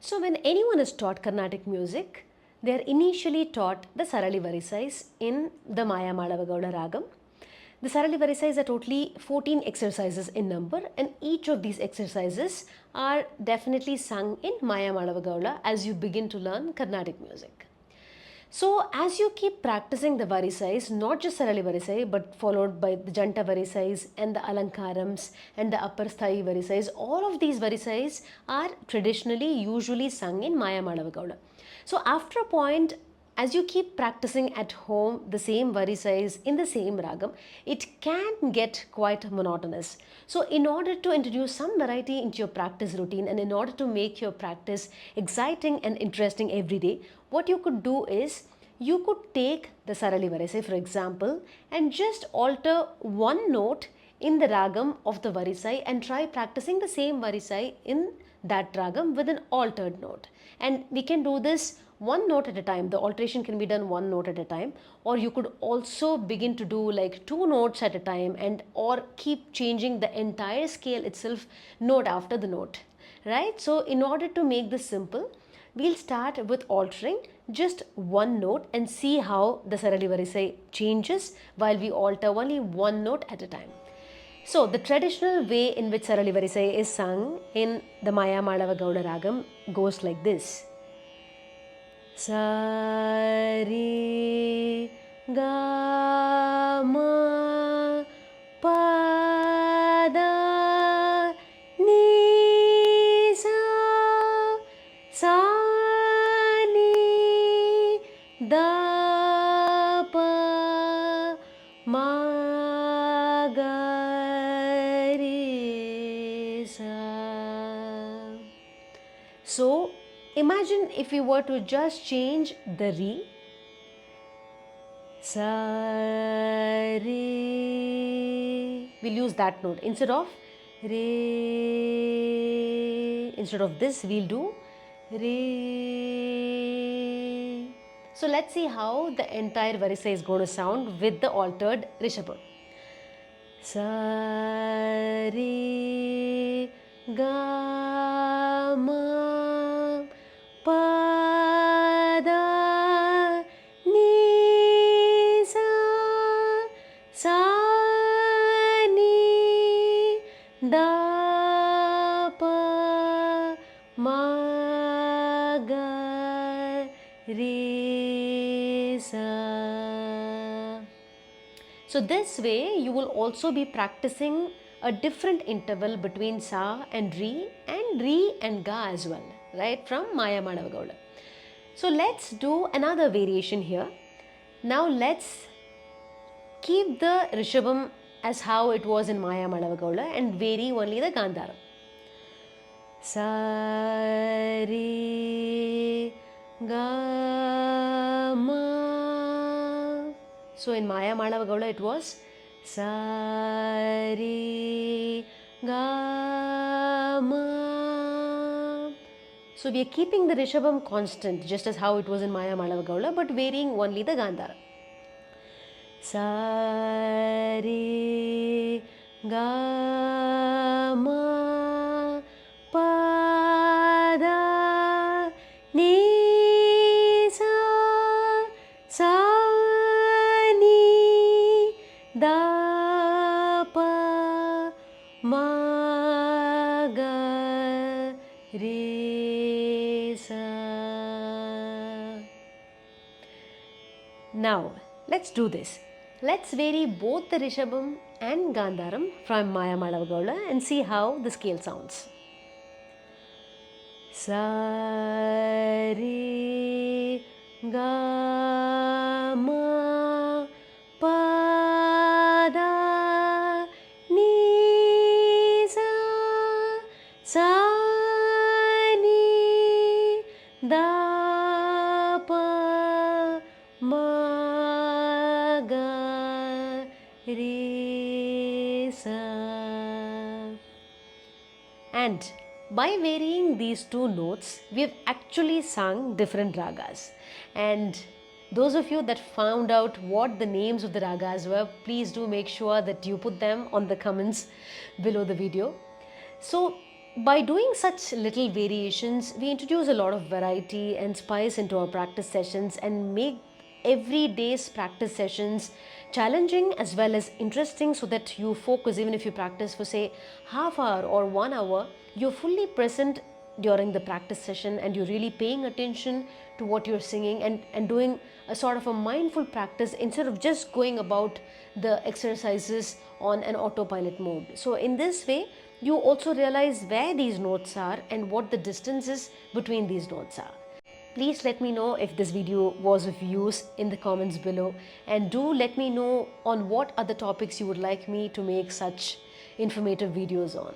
So when anyone is taught Carnatic music, they are initially taught the Sarali Varisais in the Maya Malavagowda Ragam. The Sarali Varisais are totally 14 exercises in number, and each of these exercises are definitely sung in Maya Malavagowda as you begin to learn Carnatic music. So as you keep practicing the varisais, not just Sarali Varisai, but followed by the Janta Varisais and the Alankarams and the Upper Sthai Varisais, all of these varisais are traditionally usually sung in Maya Malavagowda. So after a point, as you keep practicing at home the same varisais in the same ragam, it can get quite monotonous. So in order to introduce some variety into your practice routine and in order to make your practice exciting and interesting every day, what you could do is you could take the Sarali Varisai for example and just alter one note in the ragam of the Varisai and try practicing the same Varisai in that ragam with an altered note. And we can do this one note at a time. The alteration can be done one note at a time, or you could also begin to do like two notes at a time and or keep changing the entire scale itself note after the note, right? So in order to make this simple, we'll start with altering just one note and see how the Sarali Varisai changes while we alter only one note at a time. So the traditional way in which Sarali Varisai is sung in the Maya Malavagowda Ragam goes like this. Sari ga ma pa da ni sa ni da pa ma ga re sa. So imagine if we were to just change the re, sa re, we'll use that note instead of re. Instead of this, we'll do re. So let's see how the entire Varisai is going to sound with the altered Rishabha. Sa re ga ma pa da ni sa ni da pa ma ga re sa. So this way you will also be practicing a different interval between sa and re and ga as well, right, from Maya Malavagowda. So let's do another variation here. Now let's keep the Rishabham as how it was in Maya Malavagowda and vary only the Gandharam. Sa re ga ma. So in Maya Malavagowda it was sa re ga ma. So we are keeping the Rishabham constant just as how it was in Maya Malavagowda but varying only the Gandhara. Sa re ga ma pa da ni sa ni da pa ma ga re sa. Now let's do this. Let's vary both the Rishabham and Gandharam from Maya Malavagowda and see how the scale sounds. Sa re ga ma pa da ni sa ni da pa ma ga re sa. And by varying these two notes, we have actually sung different ragas. And those of you that found out what the names of the ragas were, please do make sure that you put them on the comments below the video. So By doing such little variations, we introduce a lot of variety and spice into our practice sessions and make every day's practice sessions challenging as well as interesting, so that you focus. Even if you practice for say half hour or 1 hour, you're fully present during the practice session and you're really paying attention to what you're singing, and doing a sort of a mindful practice instead of just going about the exercises on an autopilot mode. So in this way, you also realize where these notes are and what the distances between these notes are. Please let me know if this video was of use in the comments below, and do let me know on what other topics you would like me to make such informative videos on.